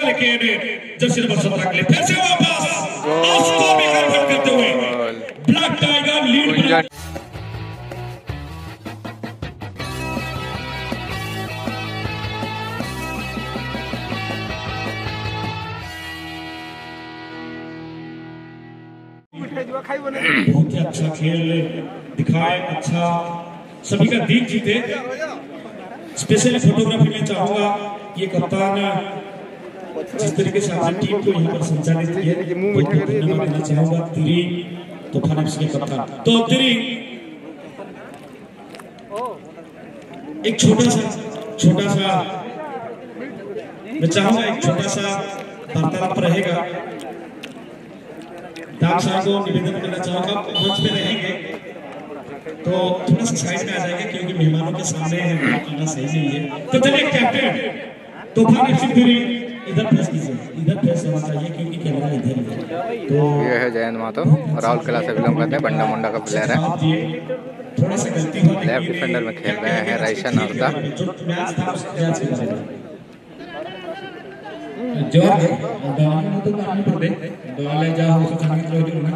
लेकिन Jersey number 17 के लिए फिर से वापस स्कोर में हेल्प करते हुए ब्लैक टाइगर लीड बहुत ही अच्छा खेल दिखाए, अच्छा सभी का दिल जीते। स्पेशली फोटोग्राफी में चाहूंगा ये कप्तान जिस तरीके से अपनी टीम को यहाँ पर संचालित किया धन्यवाद देना चाहूंगा तिरी तूफान एफसी के कप्तान। तो तिरी एक छोटा सा मैं चाहूंगा एक छोटा सा वार्तालाप रहेगा। दाम साहब को निवेदन करना चाहूंगा मंच पे रहेंगे तो थोड़ा सा साइड में आ जाएंगे क्योंकि मेहमानों के सामने आना सही नहीं है। तो चलिए कैप्टन तूफान एफसी तिरी इधर फेस कीजिए, इधर फेस होना चाहिए क्योंकि कैमरा इधर है। तो ये है जयंत महतो, राहुल किला से बिलोंग करते हैं, बंडा मुंडा का प्लेयर है। थोड़ा सा गलती हो लेफ्ट डिफेंडर में खेल रहे हैं राइशन अर्दा। जोर दे दान तो काम पड़े दोले जा हो सो खाने के लिए ना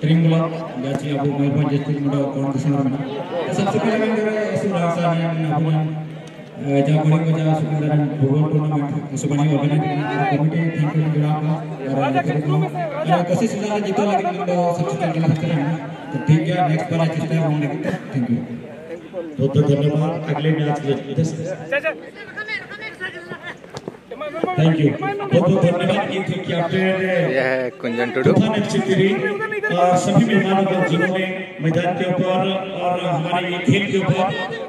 ट्रिंगला गाची अब मयूरभंज डिस्ट्रिक्ट में कौन के सामने ना सबसे पहले मैं ऐसे रास्ता ने अपने जा बड़ी को जा सुंदर फुटबॉल टूर्नामेंट सुबह ऑर्गेनाइज कमेटी थैंक यू जुड़ा और कैसे सीधा जीता लेकिन सबसे पहले लगता है तो ठीक है नेक्स्ट बार चेष्टा होने की थैंक यू बहुत धन्यवाद। अगले मैच के लिए थैंक यू बहुत धन्यवाद। ये थी कैप्टन यह है कुंजन टुडू सभी मेहमानों को जिन्होंने मैदान के ऊपर और हमारे ये खेल के ऊपर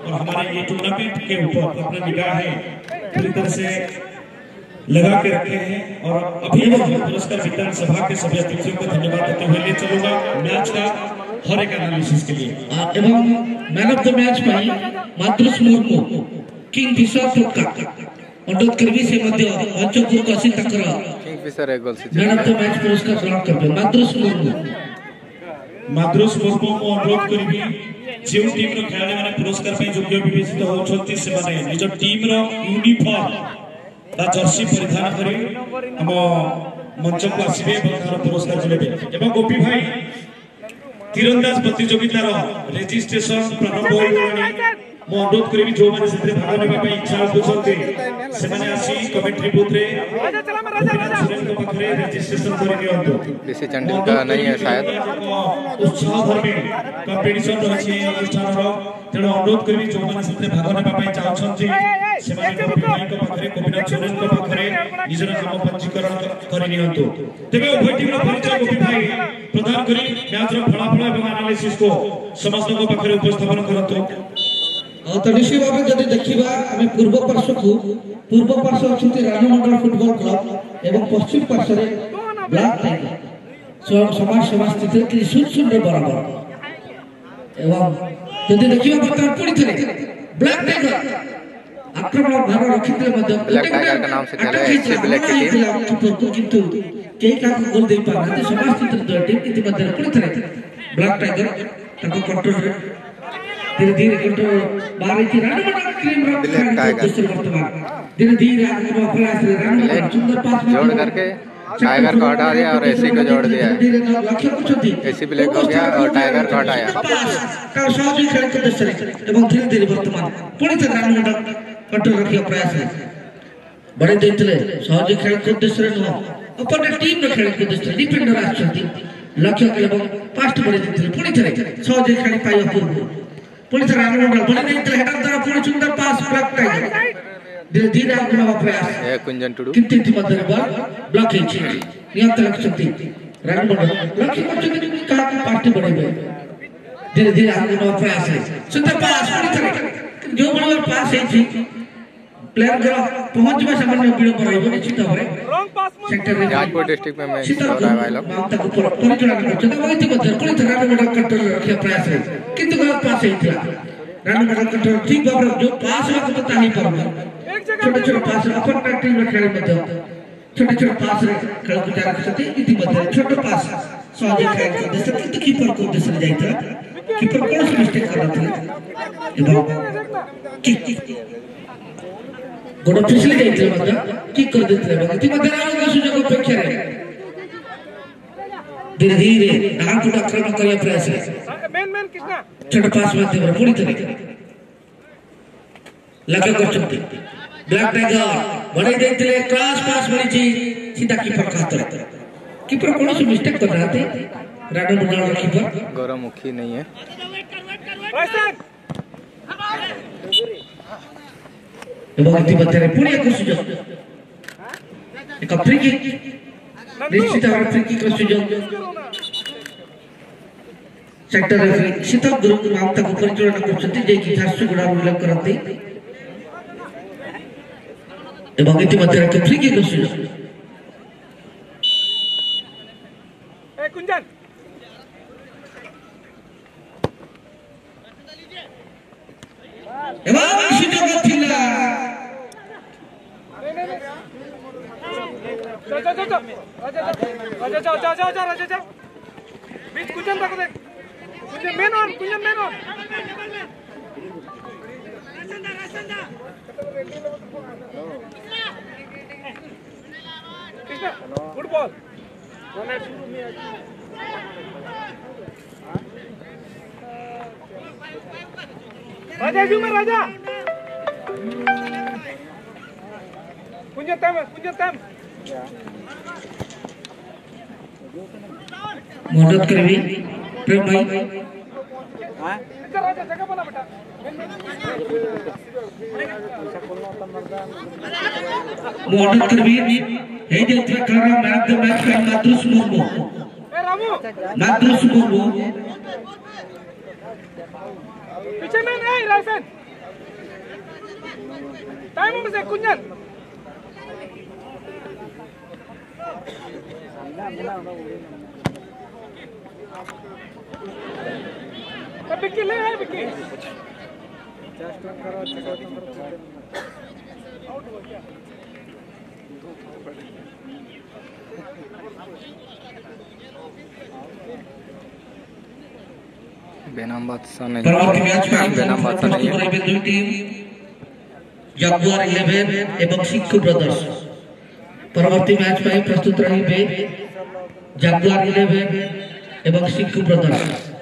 और हमारे ये टूर्नामेंट के ऊपर अपना निगाहें पूरी तरह से लगा के रखे हैं। और अभी पुरस्कार वितरण सभा के सभी अतिथियों को धन्यवाद देते हुए ले चलूंगा मैच का हर एक एनालिसिस के लिए एवं मैन ऑफ द मैच पाई मातृस मुर्मू किंग फिशर टोटका अनुरोध करबी से मध्य अंचपुर को असित कर किंग फिशर एक गोल से मैन ऑफ द मैच पुरस्कार ग्रहण करबे मातृस मुर्मू को अनुरोध करबी जो टीम रो खेलाड़ी माने पुरस्कार पे योग्य विवेचित होछंती से माने निज टीम रो यूनिफॉर्म बा जर्सी परिधान करी हम मंच को आसीबे और पुरस्कार देबे। एवं गोपी भाई तीरंदाज प्रतियोगितार रेजिस्ट्रेशन प्रारंभ होइलानी मो अनुरोध करी जो माने सेते भाग नेबा पे इच्छा बुझते से माने आसी कमेंट्री बूथ रे सुरेंद्र को पाखरे रेजिस्ट्रेशन करि दियंतो। डीसी चंडीगढ़ का नहीं है शायद उत्साह धर्मी कंपटीशन रही अनुष्ठान रो तेणु अनुरोध करी जो माने सेते भाग नेबा पे चाहछंती से माने भाई को पाखरे गोपीनाथ सुरेंद्र को पाखरे निजर नाम पंजीकरण करि नियंतो। तबे उभय टीम रो परिचय गोपी भाई प्रदान करी मैच रो फलाफल एवं एनालिसिस को समस्त को पाखरे उपस्थापन करंतो। तो निश्चित भाव में जदि देखा आम पूर्व पार्श्व अच्छे राजमंडल फुटबॉल क्लब एवं पश्चिम पार्श्व ब्लैक टाइगर समाज सेवा स्थित 0-0 बराबर एवं जदि देखा बर्तमान पुणी थे ब्लैक टाइगर आक्रमण भाग रखी ब्लैक टाइगर का नाम से खेल रहे हैं ब्लैक की टीम किंतु कई का गोल दे पाना समाज स्थित दो टीम इतिमध्ये पुणी थे ब्लैक टाइगर तक कंट्रोल धीरे धीरे कंट्रोल बारी की राजमंडल टीम धीरे धीरे आगे का प्रयास राजमंडल सुंदर पास जोड़ करके टाइगर को हटा दिया और एसी को जोड़ दिया। एसी ब्लैक हो गया और टाइगर को हटाया। का सहयोगी खेल के दृश्य एवं धीरे धीरे वर्तमान पुणी थे राजमंडल कंट्रोल रखिया प्रयास है बड़े देते सहयोगी खेल के दृश्य न अपन टीम रे खेल के दृश्य डिफेंडर आछंती लक्ष्य के एवं पास्ट बड़े देते पुणी थे सहयोगी खेल पाइबा पूर्व पुलिस राजमंडल बड़ी नहीं तो हेडर द्वारा पूर्ण सुंदर पास ब्लॉक टाइगर धीरे धीरे आगे बढ़ा प्रयास है कुंजन टुडू किंतु इतिमध्ये बॉल ब्लॉक है नियंत्रण लक्ष्य राजमंडल लक्ष्य को कहा कि पार्टी बढ़ेबे धीरे धीरे आगे बढ़ा प्रयास है सुंदर पास पूरी तरह जो बड़ा पास है प्लेयर को पहुंचबे सामान्य विलंब रहबो निश्चित भाबरे सेक्टर रे राजपुर डिस्ट्रिक्ट में मैच हो रहा है भाई लोग मामता को परिचालन करते हैं वही इतिमध्ये पुणी थे राजमंडल कंट्रोल रखिया प्रयास है किंतु गलत पास है राजमंडल कंट्रोल ठीक भाबरे जो पास है तो ताही पर छोटे पास अपन टीम में खेल में छोटे पास रे खेल को जारी करते इतिमध्ये छोटे पास सहज खेल को देश किंतु कीपर को देश रे जाइता कीपर कौन सी मिस्टेक कर रहा था एवं किक गोड़ फिसली जाइए मतलब किक कर देते हैं बाकी मध्य राउंड का सुजोग अपेक्षा है धीरे धीरे नाम को आक्रमण करिए प्रयास है मेन किसना छोटा पास मारते हैं पूरी तरह लगे कर चुके ब्लैक टाइगर बड़े देखते हैं क्रॉस पास बड़ी चीज सीधा कीपर खाता है कीपर कौन सी मिस्टेक कर रहा थे राडो बुढ़ा कीपर गौरव मुखी नहीं है এবং ইতিমধ্যে পুরো এক সুযোগ এক ফ্রি কিক নিশ্চিত ভাবে ফ্রি কিক সুযোগ সেক্টর রেফারি শীতক গুরু নাম তাকে পরিচালনা করছেন যে কি ঝারসুগুড়া উল্লেখ করতে এবং ইতিমধ্যে এক ফ্রি কিক সুযোগ এই কুঞ্জন এবং সুযোগ ছিল राजा बीच कुंजन तक देख Kunjan man on Krishna good ball Raja ji में राजा कुंजन टाइम मदद करवी प्रेम भाई राजा जगह बना बेटा मदद करवी हे जे करा मैन ऑफ द मैच का माद्रुस मुर्मू ए रामू माद्रुस मुर्मू पीछे में नहीं रासन टाइम में से कुंजन बिक्की ले है बिक्की बेनाम बादशाह नहीं परवर्ती मैच में बेनाम बादशाह नहीं है दुई टीम जागुआर 11 एवं सिक्कू ब्रदर्स परवर्ती मैच में प्रस्तुत रहिबे जागुआर 11 एवं सिक्कू ब्रदर्स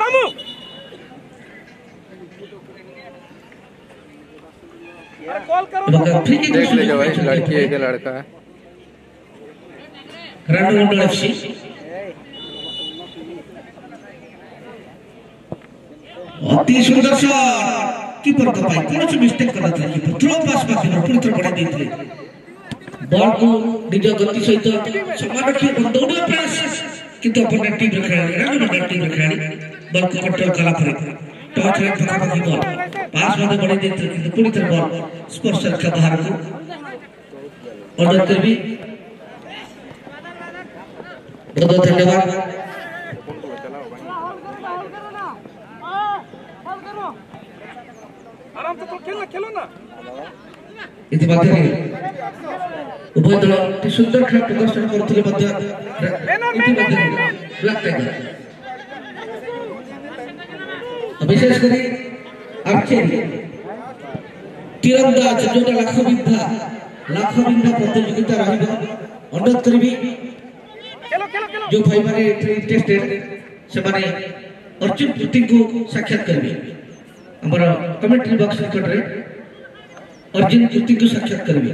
रामू कॉल करो फ्री किक देख ले भाई लड़की है कि लड़का है रणू मंडल एफसी अति सुंदर शॉट कीपर का पाई कौन सी मिस्टेक कर रहा था कीपर थ्रो पास मारते पूरी तरह बढ़ा देते बॉल को निज गति सहित समान रखी दौड़िया प्रयास किंतु अपन टीम रे खेलाड़ी रणू मंडल टीम रे खेलाड़ी बॉल को कंट्रोल कला परे टॉच लाइन पका पकी बॉल पास मारते बढ़ा देते किंतु पूरी तरह बॉल स्पर्श का बाहर को ऑर्डर कर भी बहुत धन्यवाद आराम से तो खेलो ना इतिमध्ये उभय दल सुंदर खेल प्रदर्शन करथिले मध्ये इतिमध्ये ब्लैक टाइगर विशेष करी आर्चरी तीरंदाज जोटा लाख बिंधा प्रतियोगिता रहिबो अनुरोध करबी खेलो जो भाई माने टेस्टेड से माने अर्जुन पुति को साक्षात करबी हमारा कमेंट्री बॉक्स निकट रे अर्जुन पुति को साक्षात करबी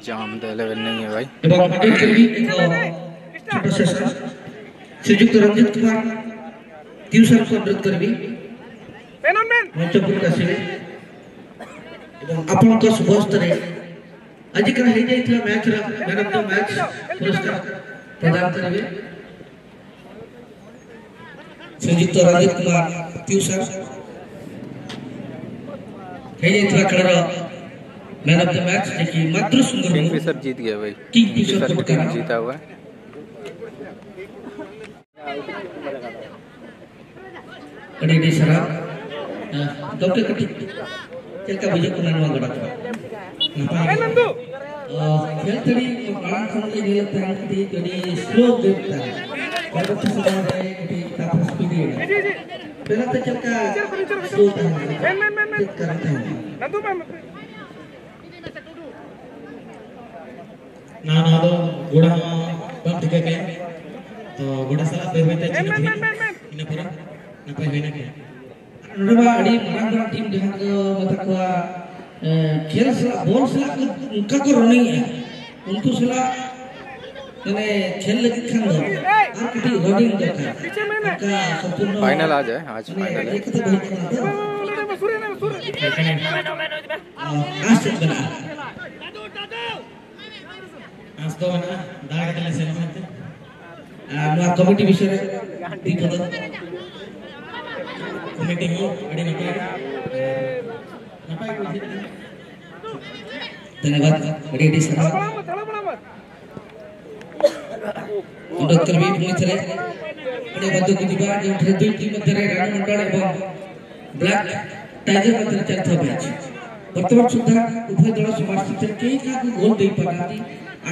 जाम दे लेवल नहीं है भाई एवं अनुरोध करबी एक छोटा सेशन श्रीयुक्त रंजित कुमार ट्यूशन को अनुरोध करबी मैन ऑन मैन मंचपुर का सिले एवं आपन को शुभस्त रे आज का हे जाइथिला मैच रा मैन ऑफ द मैच पुरस्कार प्रदान करबे श्रीयुक्त रंजित कुमार ट्यूशन हे जाइथिला खेल रा मैन ऑफ द मैच जे कि मात्र सुंदर किंगफिशर जीत गया भाई किंगफिशर को जीता हुआ है अड़ी सरा डॉक्टर कटी चलका विजय कुमार वा गड़ा ए नंदू खेल तड़ी कान खन के दिल तान कटी जड़ी स्लो गेम ता परबत सुधार है कटी ताप स्पीड जी पहला तो चलका स्लो था करते हैं नंदू मैम ना तो घोड़ा बम दिखे के तो घोड़ा साला बेबे चिन्ह इन पूरा ना पाई होइना के नडबा अड़ी मरांग टीम जहां को मतलब को खेल सला बॉल सला उनका को रनिंग है उनको सला मैंने खेल लगी खान दो और किटी रनिंग दरकार का संपूर्ण फाइनल आज है, आज फाइनल है। एक तो बहुत आज से बना आज तो ना दाग तले से नमते नुआ कमिटी विषय दी पद कमिटी हो अड़ी नपाय धन्यवाद अड़ी अड़ी सर डॉक्टर भी पुलिसरे अड़ी बंदूक दिबा जो दुई टीम मध्य रण मंडल एवं ब्लैक टाइगर मध्य चलता मैच वर्तमान सुधा उभय दल समास्थित केई का गोल दे पानाती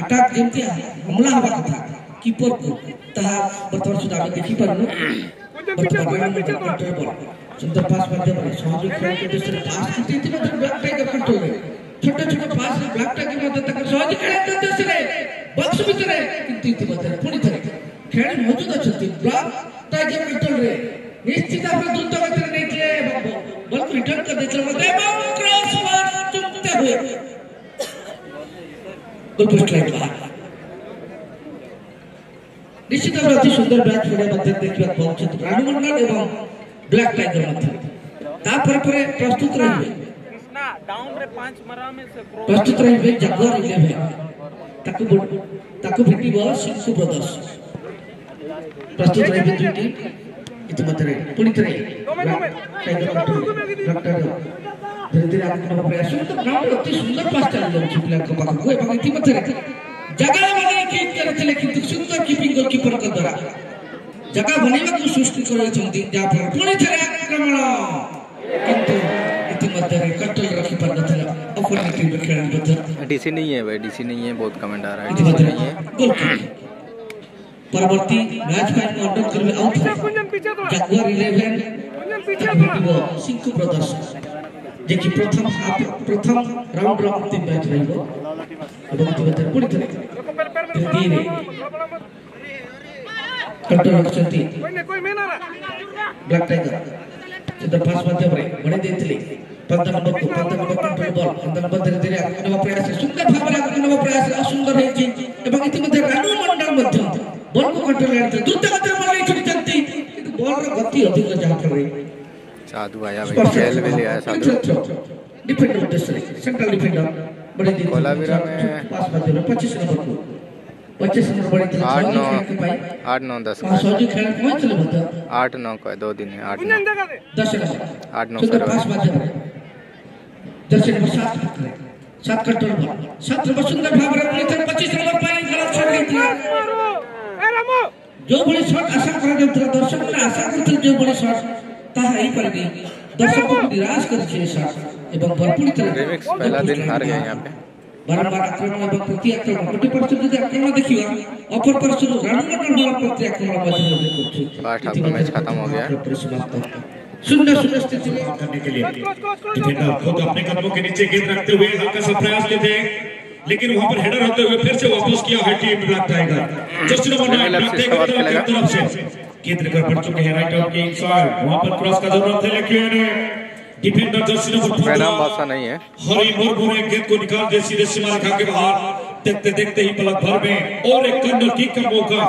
अटैक जेमती हमला हवा कथा कीपर को तहा वर्तमान सुधा हम देखि परनु वर्तमान सुंदर पास माध्यम रे सहयोग खेल के दूसरे पास की थी मतलब ब्लैक टाइगर कंट्रोल रे छोटे छोटे पास ब्लैक टाइगर मध्य तक सहयोग खेल के दूसरे बॉक्स भीतर किंतु इतिमध्ये पुणी थरे खेल मौजूद अछती ब्लैक टाइगर कंट्रोल रे निश्चित भाव द्रुत गति रे नेतले बॉल को रिटर्न कर देछल मध्ये क्रॉस बार चुकते हुए गोल पोस्ट लाइन बाहर निश्चित भाव अति सुंदर मैच होने मध्य देखिबा पहुंचत रानुमंडल एवं ब्लैक टाइगर मध्य ता पर प्रस्तुत रहिबे कृष्णा डाउन रे 5 मरा में से प्रस्तुत रहिबे जगुआर 11 ताकू भेटिबो सिंसु ब्रदर्स प्रस्तुत रहिबे दुई टीम इतिमध्ये पुणी थरे टाइगर डॉक्टर धीरे धीरे आगे प्रयास तो ग्राउंड अति सुंदर पास चल जाउछि प्लेयर को पाखु एवं इतिमध्ये जगह बने किक करथिले किंतु सुंदर कीपिंग गोलकीपर को द्वारा जगह बनेबा को सृष्टि करछन्ती जा पर पुणी थरे आक्रमण किंतु इतिमध्ये कंट्रोल रखि पर नथिला अपोनेंट टीम खेल बदल डीसी नहीं है भाई, डीसी नहीं है, बहुत कमेंट आ रहा है, डीसी नहीं है। परवर्ती मैच फाइट में ऑर्डर करबे आउट जगुआर 11 वो सिंकु ब्रदर्स जे कि प्रथम राउंड रो अंतिम मैच रहिबो एवं इतिमध्ये पुणी थरे धीरे कंट्रोल रखछन्ती कोई मेन आ रहा ब्लैक टाइगर सिद्ध पास माध्यम रे बड़े देथिले 15 नंबर कंट्रोल बॉल 15 नंबर धीरे धीरे आगे नवा प्रयास सुंदर भाବରେ आगे नवा प्रयास असुंदर हेछि एवं इतिमध्ये रानू मंडल मध्य बॉल को कंट्रोल करते द्रुत गति में बॉल छुटती किंतु बॉल रो गति अधिक जहां पर साधु आया भाई, खेल भी लिया है साधु। डिफेंडर उद्देश्य सेंट्रल डिफेंडर बड़े दिन कोलाबिरा में पास माध्यम 25 नंबर को 25 नंबर बड़े 8 9 10 सहयोगी खेल पहुंच चले बता 8 9 का 2 दिन है 8 9 10 नंबर 8 9 सुंदर पास माध्यम दर्शक नंबर 7 कंट्रोल बॉल 7 नंबर सुंदर भाବରେ पुलिस 25 नंबर पानी गलत छोड़ देती जो बड़ी शॉट आशा करा जाउतरा दर्शक ने आशा करथि जो बड़ी शॉट ताहा ही परनी दर्शक को निराश कर छे शॉट एवं भरपूर तरह रिमिक्स पहला दिन हार गए यहां पे। बारंबार आक्रमण एवं प्रति आक्रमण गोटे पर यदि आक्रमण देखिबा अपर पर शुरू रानुमंडल द्वारा प्रति आक्रमण मध्य करछि फर्स्ट हाफ का मैच खत्म हो गया। सुंदर स्थिति करने के लिए डिफेंडर खुद अपने कदमों के नीचे गेंद रखते हुए हल्का सा प्रयास लेते लेकिन वहां पर हेडर होते हुए फिर से वापस किया है team black tiger just number 9 black tiger की तरफ से केंद्र कर पड़ चुके हैं राइट आउट के इनसाइड वहां पर क्रॉस का जरूरत है लेकिन डिफेंडर जर्सी नंबर 15 बादशाह नहीं है, हरी मुरमुरे गेंद को निकाल दे सीधे सीमा रेखा के बाहर देखते देखते ही पलक भर में और एक कर्नर किक का मौका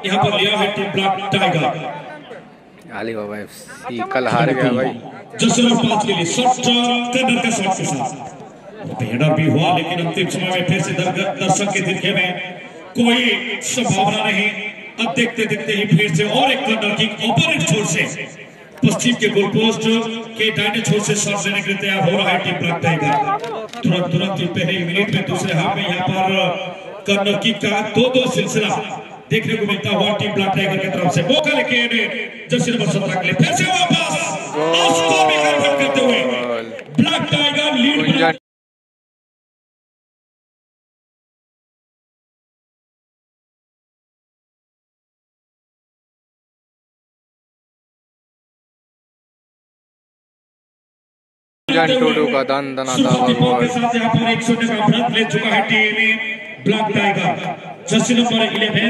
यहां पर लिया है टीम ब्लैक टाइगर। आली बाबा एफसी कल हार गया भाई। जर्सी नंबर 5 के लिए शॉट कर्नर का शॉट के साथ हेडर भी हुआ लेकिन अंतिम समय में फिर से दर्शक के दिल में कोई संभावना नहीं। अब देखते देखते ही फिर से और एक कर्नर किक ओपोनेंट छोर से पश्चिम के गोल पोस्ट के दाहिने छोर से शॉट लेने के लिए तैयार हो रहा है टीम ब्लैक टाइगर। तुरंत पहले मिनट में दूसरे हाफ में यहाँ पर कर्नर किक का 2-2 सिलसिला देखने को मिलता हुआ टीम ब्लैक टाइगर की तरफ से मौका लेके जर्सी नंबर 17 के लिए फिर से वापस करते हुए ब्लैक टाइगर लीड कुंजन टुडू का दंदनाता के साथ यहाँ पर 1-0 का बढ़त ले चुका है team black tiger. Jersey number 11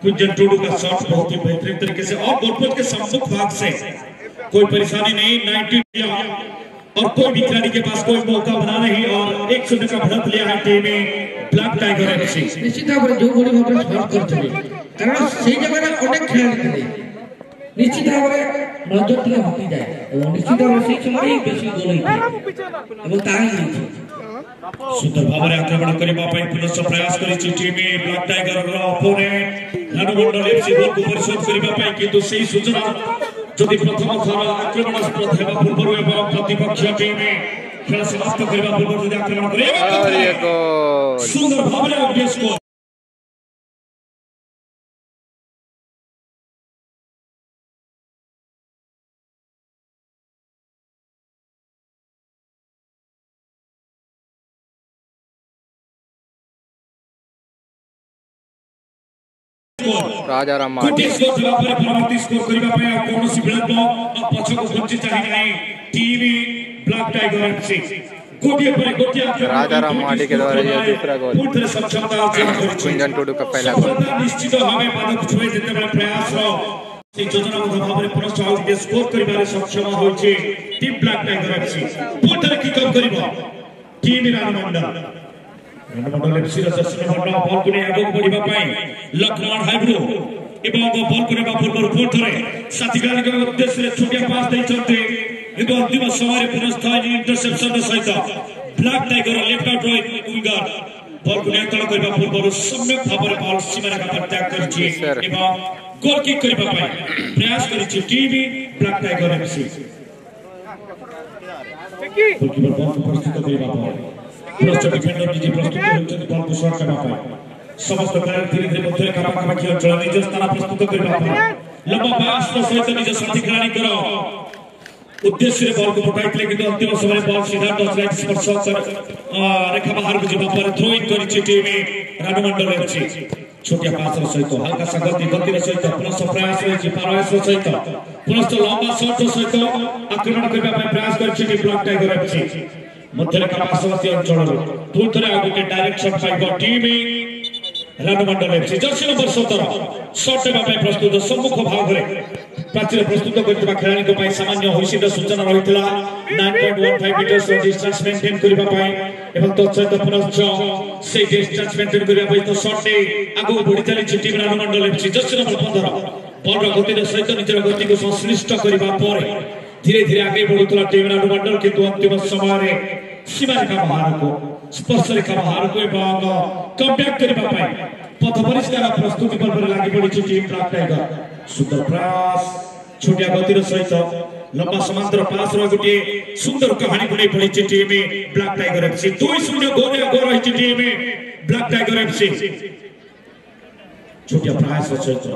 Kunjan Tudu का शॉट बहुत ही बेहतरीन तरीके से और गोलपोस्ट के सम्मुख भाग से कोई परेशानी नहीं 90 और कोई भी खिलाड़ी के पास कोई मौका बना नहीं और 1-0 का बढ़त लिया है टीम ब्लैक टाइगर एफसी। निश्चित भाव जो गोली भाव शॉट करते कारण से जगह अनेक खिलाड़ी निश्चित भाव नजर टे हटी जाए और निश्चित भाव से समय बेसी गोल सुंदर भाव आक्रमण करने पुनः प्रयास कर team black tiger opponent Ranumandal FC ball को परिशोध करने किंतु सही सूचना जदि प्रथम थर आक्रमण स्पर्धा हेबा पूर्व एवं प्रतिपक्ष टीम खेल समाप्त करबा पूर्व जदि आक्रमण करे सुंदर भाव ऑब्वियस को राजा राम परवर्ती स्कोर करबा पे कोनोसी विलंब पछको घुंची चाहिए नहीं टीम ब्लैक टाइगर एफसी गोटिए पर गोटिए राजा राम माडी के द्वारा यह दूसरा गोल पूर्ण सक्षमता कुंजन टुडू का पहला गोल निश्चित भावे पदक छुए जते बड़ा प्रयास रो से योजनाबद्ध भावे पुनः आउट स्कोर करबारे सक्षम होइछे टीम ब्लैक टाइगर एफसी पूर्ण किक अप करबो team Ranumandal FC jersey number ball को आगे बढ़िबा पई लखनऊ हाइब्रो एवं बॉल करबा पूर्व फोर थरे साथी खेलाड़ी के उद्देश्य रे छोटिया पास देई चलते किंतु अंतिम समय पुनः स्थायी इंटरसेप्शन सहित black tiger left out winger ball को नियंत्रण करबा पूर्व सम्यक भाव बॉल सीमा रेखा पर त्याग करछि एवं गोल किक करबा पई प्रयास करछि team black tiger FC goalkeeper ball को प्रस्तुत करबा पई पुनश्च डिफेंडर निजे प्रस्तुत होउछन बॉल को शॉट करबा पई समस्त खेलाड़ी धीरे धीरे मध्य रेखा पाखापाखि अंचल निज स्थान प्रस्तुत करबा पई लंबा पास सहित निज साथी खेलाड़ी करो उद्देश्य बॉल को पटाइले किंतु अंतिम समय बॉल सीधा टच लाइन स्पर्श कर रेखा बाहर को जीवा पर throw in करिछि team Ranumandal FC छोटिया पास सहित हल्का सा गति सहित पुनः प्रयास रहिछि प्रयास सहित पुनः लंबा शॉट सहित आक्रमण करबा ପାଇଁ प्रयास करिछि टीम ब्लैक टाइगर एफसी मध्य रेखा पार्श्ववर्ती अंचल दूर थरे आगे डायरेक्ट शॉट पाइब team Ranumandal FC jersey number 17 shot देबा ପାଇଁ प्रस्तुत सम्मुख भाग रे प्राचीर प्रस्तुत करथिबा खेलाड़ी को ପାଇଁ सामान्य होइसित सूचना रहितला 9.15 मीटर डिस्टेंस मेंटेन करबा ପାଇଁ एवं तो सहित पुनः से डिस्टेंस मेंटेन करबा ପାଇଁ तो शॉट ने आगो बढ़ी चली team Ranumandal FC jersey number 15 ball रो गति सहित निजर गति को संश्लिष्ट करबा पर धीरे धीरे आगे बढ़ुतला टीम रानुमंडल किंतु अंतिम समय रे सीमा रेखा बाहर को स्पर्श रेखा बाहर को एवं कमबैक करबा ପାଇଁ पथ परिष्कार प्रस्तुति पर लागि पड़ी टीम ब्लैक टाइगर सुंदर प्रयास छोटिया गतिर सहित लंबा समांतर पास रो गुटी सुंदर कहानी बनै पड़ी टीम ब्लैक टाइगर एफसी 2-0 गोल रही टीम ब्लैक टाइगर एफसी छोटिया प्रयास सहित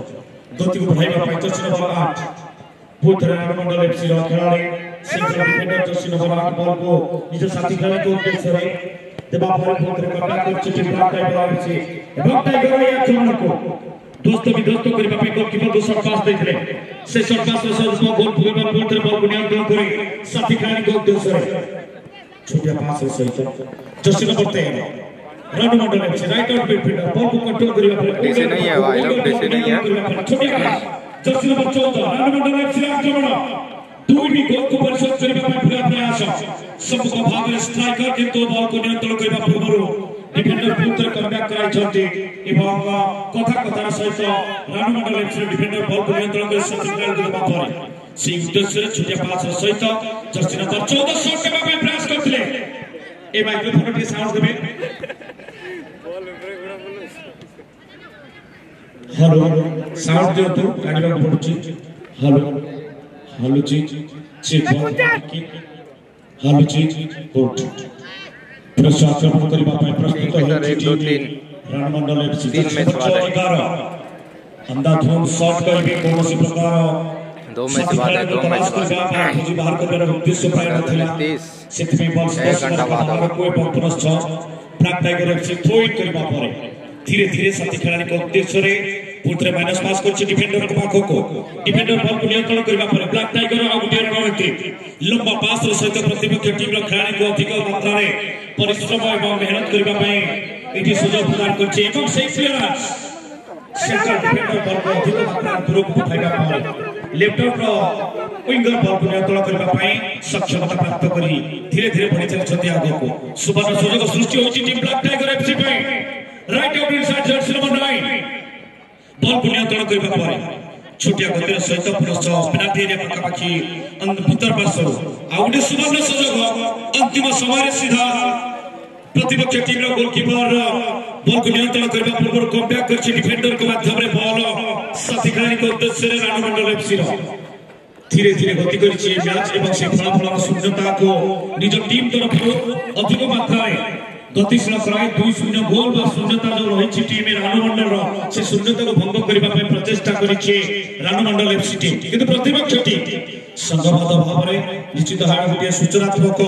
गति को बढ़ाइबा ପାଇଁ जर्सी नंबर 8 पुत्र रानुमंडल एफसी रो खिलाड़ी central defender Jersey number 8 ball को निज साथी खेलाड़ी को उद्देश्य रे देबा पर पुत्र कमबैक कर team black tiger FC black tiger या आक्रमण को दोस्त करबा पे गोलकीपर को शॉट पास देथिले से शॉट पास रे सो गोल पुगेबा पुत्र बॉल को नियंत्रण करे साथी खेलाड़ी को उद्देश्य रे छोटिया पास रे सहित jersey number 13 Ranumandal FC right out midfielder ball को कंट्रोल करबा पर डिसी नहीं है भाई लोग डिसी नहीं है छोटिया पास जर्सी नंबर 14 रानुमंडल एफसी आक्रमण दुई भी गोल को परिशोध करबा ପାଇଁ पूरा प्रयास सम्मुख भाग रे स्ट्राइकर किंतु बॉल को नियंत्रण करबा पूर्व डिफेंडर पुत्र कमबैक कराई छथि एवं कथा सहित रानुमंडल एफसी डिफेंडर बॉल को नियंत्रण कर सचिन देबा पर सी उद्देश्य छोटिया पास सहित जर्सी नंबर 14 शॉट देबा ପାଇଁ प्रयास करथिले ए माइक्रोफोन के साउंड देबे हेलो साउंड दियो तो काढिबा पडुची हेलो हेलो जी चेक हेलो जी कोट प्रश्न आक्रमण करबा ପାଇଁ प्रस्तुत है 1 2 3 रानुमंडल एफसी 3 मैच बाद 11 अंधाधुंध शॉट करबे कोनोसी प्रकार 2 मैच बाद 2 मैच बाद जी बाहर करबे उद्देश्य पाए नथिला सेति में बॉल 1 घंटा बाद कोई पुनः Black tiger FC throw in करबा पर धीरे धीरे साथी खेलाड़ी को उद्देश्य रे पुत्रे माइनस पास करछि डिफेंडर को पाखो को डिफेंडर बॉल को नियंत्रण करबा पर ब्लैक टाइगर आ गुटे रणनीति लंबा पास रो सहित प्रतिपक्ष टीम रो खेलाड़ी को अधिक मात्रा रे परिश्रम एवं मेहनत करबा पई एठी सुযোগ प्रदान करछि एवं सेही क्लियरेंस सेंटर डिफेंडर बॉल को अधिक मात्रा दूर को पठाइबा पर लेफ्टर रो विंगर बॉल को नियंत्रण करबा पई सक्षमता प्राप्त करी धीरे धीरे बढ़ि चलछथि आगो को सुवर्ण सुযোগ सृष्टि होछि टीम ब्लैक टाइगर एफसी पई right out inside Jersey number 9 ball को नियंत्रण करबा पर छोटिया गतिर सहित पुरस्थ पेनाल्टी एरिया पाखापाखि भीतर पार्श्व आउटे सुवर्ण सुযোଗ अंतिम समय सीधा प्रतिपक्ष टीम रो गोलकीपर बॉल को नियंत्रण करबा पूर्व कमबैक करछि डिफेंडर के माध्यम रे बॉल साथी खिलाड़ी को उद्देश्य रे रानमंडल एफसी रो धीरे धीरे गति करछि मैच एवं से फलाफल शून्यता को निज टीम तरफ अधिक मात्रा रे गतिशील कराई 2-0 गोल व शून्यता जो रही टीम रानमंडल से शून्यता को भंग करने प्रचेषा करिछि रानमंडल एफसी टीम किंतु प्रतिपक्ष टीम संगबद्ध भाव में निश्चित भाव गोटे सूचनात्मक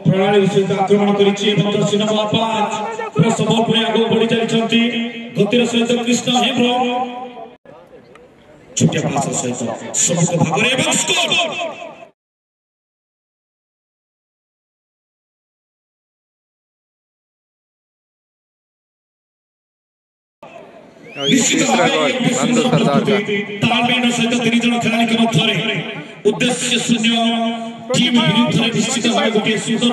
प्रणाली सहित आक्रमण करिछि एवं जर्सी नंबर 5 पूरा सबल पुरे आगो बढ़ि चलिछंती गतिर सहित कृष्ण हेब्रो छोटिया पास सहित सबको भाग रे एवं स्कोर निश्चित तालमेल सहित 3 जन खेलाड़ी के मध्य उद्देश्य शून्य टीम विरुद्ध निश्चित भाव गोटे सुंदर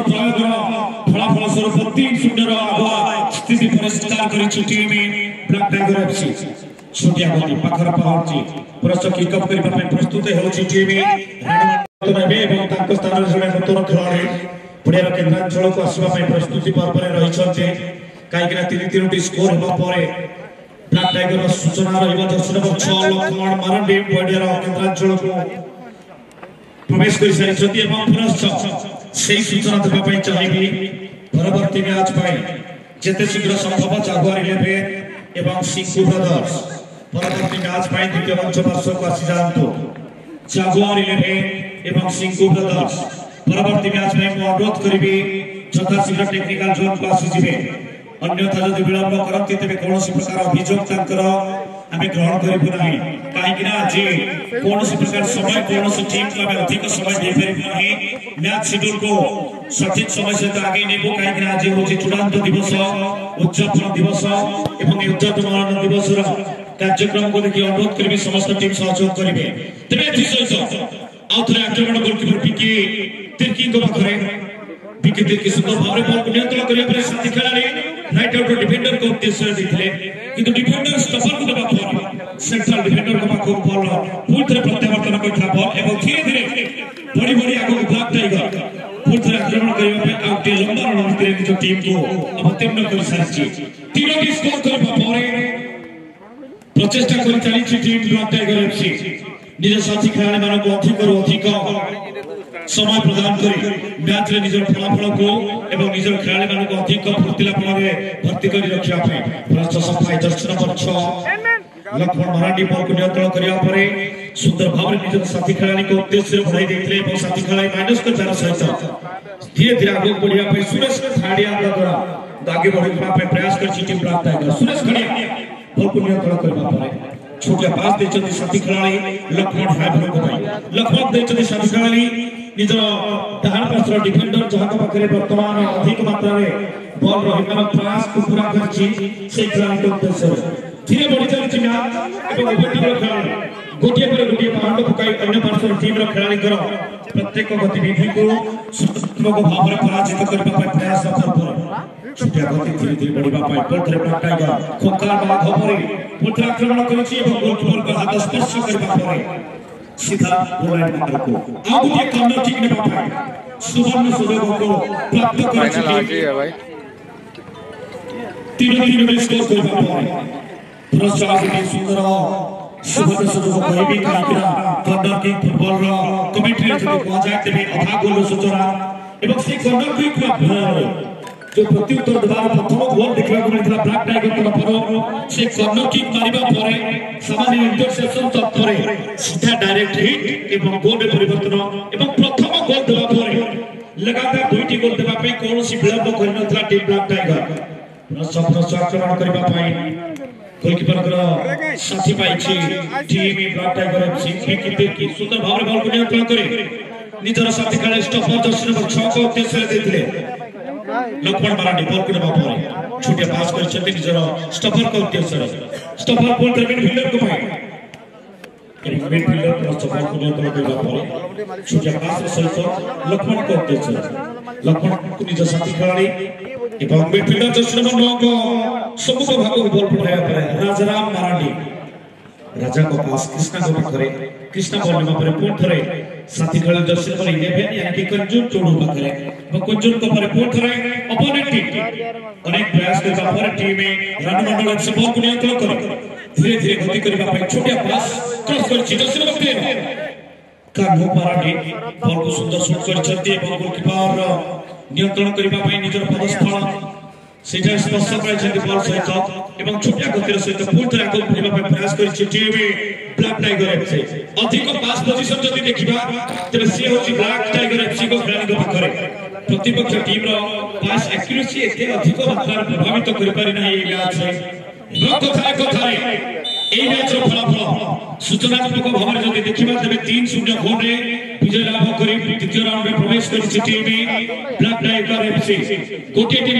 फलाफल स्वरूप 3-0 आगुआ स्थिति परिष्कार करिछि टीम ब्लैक टाइगर एफसी छोटिया गति पाखर पहुंची पुरस्कार किकअप करबा ପାଇଁ प्रस्तुत होछि टीम रानमंडल एवं तांको स्थान रे जने नूतन खेलाड़ी पुणेर केन्द्रांचल को आसीबा ପାଇଁ प्रस्तुति पर रहिछन्ते काईकना 3-3 स्कोर हेबा परे ब्लैक टाइगर सूचना रहिबा जर्सी नंबर 6 लक्ष्मण मारंडी बॉडीर केन्द्रांचल को प्रवेश कर सारिछथि एवं पुनश्च सेही सूचना देबा ପାଇଁ चाहिबी परवर्ती मैच ପାଇଁ जेते शीघ्र संभव जागुआर 11 एवं सिंकू ब्रदर्स परवर्ती मैच ପାଇଁ द्वितीय मंच पार्श्व को आसी जांतो जागुआर 11 एवं सिंकू ब्रदर्स परवर्ती मैच में मैं अनुरोध करिबी यथा शीघ्र टेक्निकल जोन को आसी जिवे अन्यथा जदि विलंब करती तेबे कोनोसी प्रकार अभियोग तांकर आमे ग्रहण करिबु नाही काहेकि ना जे कोनोसी प्रकार समय कोनोसी टीम को आमे अधिक समय दे परिबु नाही मैच शेड्यूल को सठिक समय से आगे नेबो काहेकि ना जे होछि चूड़ांत दिवस उद्यापन दिवस एवं उद्यापन दिवस रा कार्यक्रम को देखि अनुरोध करिबी समस्त टीम सहयोग करिवे तेबे एथि सहित आउथरे आक्रमण गोलकीपर पिकी तिरकी को पाखरे पिकी तिरकी सुंदर भाव रे बॉल को नियंत्रण करिया पर साथी खिलाड़ी राइट आउट डिफेंडर को उद्देश्य देथिले किंतु डिफेंडर स्टपर को देबा पर सेंट्रल डिफेंडर को पाखो बॉल पुत्र प्रत्यावर्तन करथला बॉल एवं धीरे धीरे बड़ी बड़ी आगो ब्लैक टाइगर पुत्र आक्रमण करिया पे आउट लंबा रणनीति रे जो टीम को अवतीर्ण कर सारिछि तीनोटी स्कोर करबा परे प्रचेष्टा कर चली टीम ब्लैक टाइगर एफसी निज साथी खिलाड़ी मान को अधिक समय प्रदान करी मैच रे निजर फलाफल को एवं निजर खिलाड़ी मान को अधिक फुर्तिलापन में भर्ती कर रखिया पे प्रश्न सफाई jersey number 6 Laxman Marandi ball को नियंत्रण करिया परे सुंदर भाव में निजर साथी खिलाड़ी को उद्देश्य बढ़ाई देथिले एवं साथी खिलाड़ी माइनस कर जारा सहित धीरे धीरे आगे बढ़िया पे सुरेश खाड़िया द्वारा आगे बढ़िया पे प्रयास कर team black tiger Suresh Khadia ball को नियंत्रण करबा परे छोटा पास देचंती साथी खिलाड़ी लक्ष्मण हाइब्रो को भाई लक्ष्मण देचंती साथी खिलाड़ी निजर डाहाण पार्श्व डिफेंडर जहां का पाखरे वर्तमान अधिक मात्रा रे बॉल रहिबा प्रयास को पूरा करछि से खिलाड़ी को उद्देश्य धीरे बढ़ि चलछि मैच एवं उभय टीम खिलाड़ी गोटिए पर गोटिए पांड पकाई अन्य पार्श्व टीम रो खिलाड़ी कर प्रत्येक गतिविधि को सूक्ष्म भाव रे पराजित करबा ପାଇଁ प्रयास कर छोटिया गति धीरे धीरे बढ़िबा ପାଇଁ पुत्र ब्लैक टाइगर खोकार बाघ परे पुत्र आक्रमण करछि एवं गोलकीपर को हाथ स्पर्श करबा परे सीधा गोल लाइन को अब ये कॉर्नर ठीक ने पाए सुवर्ण सुयोग को प्राप्त फाइनल आज ही है भाई तीन में स्कोर करबा परे पुरस्कार के सुंदर सुवर्ण सुयोग कहबी काइकरा कॉर्नर किक फुटबॉल रो कमेंट्री जति को जाय तेबे अधा गोल सूचना एवं से कॉर्नर किक को जो प्रत्युत्तर देवार प्रथम गोल देखला को मिलथला ब्लैक टाइगर तरफ से कॉर्नर किक मारिबा परे सामान्य इंटरसेप्शन तत्परे सीधा डायरेक्ट हिट एवं गोल में परिवर्तन एवं प्रथम गोल देबा परे लगातार दुईटी गोल देबा पे कोनोसी विलंब करनथला टीम ब्लैक टाइगर प्रसन्न आक्रमण करबा पई गोलकीपर साथी पाइछि टीम ब्लैक टाइगर एफसी की सुंदर भाव बॉल को नियंत्रण करे निजर साथी खेले स्टॉपर दर्शन नंबर 6 को उद्देश्य देथिले लक्ष्मण मारांडी बॉल को नबा परे छुटे पास कर निजर स्टॉपर को उद्देश्य स्टॉपर बॉल कर मिडफील्डर को पाए मिडफील्डर क्रॉस बॉल को नियंत्रण करबा परे छुटे पास सहित लक्ष्मण को उद्देश्य लक्ष्मण को निज साथी खेलाड़ी एवं मिडफील्डर दर्शन नंबर 9 को सम्मुख भाग को बॉल पराया परे राजाराम मारांडी राजा को पास कृष्णा को पाखरे कृष्णा बॉल नबा परे पुन थरे साथी खेल दर्शन नंबर 11 यानी कि कंजून चोडू पाखरे कंजून को परे पुन थरे अपोनेंट टीम अनेक प्रयास करबा परे टीम में रणमंडल एफसी बॉल को नियंत्रण करे धीरे धीरे गति करबा परे छोटिया पास क्रॉस कर दर्शन नंबर 13 कान्हो मारांडी बॉल को सुंदर शॉट करछथि एवं गोलकीपर नियंत्रण करबा पई निजर पदस्थल सेटा स्पर्श करछथि बॉल सहित एवं छोटिया गतिर सहित पूर्ण आगो बढ़िबा पई प्रयास करछि टीम ब्लैक टाइगर एफसी अधिक पास पोजीशन जदि देखिबा तबे से होछि ब्लैक टाइगर एफसी को खेलाड़ी को पाखरे प्रतिपक्ष टीम रो पास एक्यूरेसी एते अधिक मात्रा प्रभावित करि पारि नै ए मैच रे कथारे এই ম্যাচের ফলাফল সূচনাত্মক ভাবে যদি দেখিবা তবে 3-0 গোলে বিজয় লাভ করে তৃতীয় রাউন্ডে প্রবেশ করেছে টিম ব্ল্যাক টাইগার এফসি গোটিয়ে টিম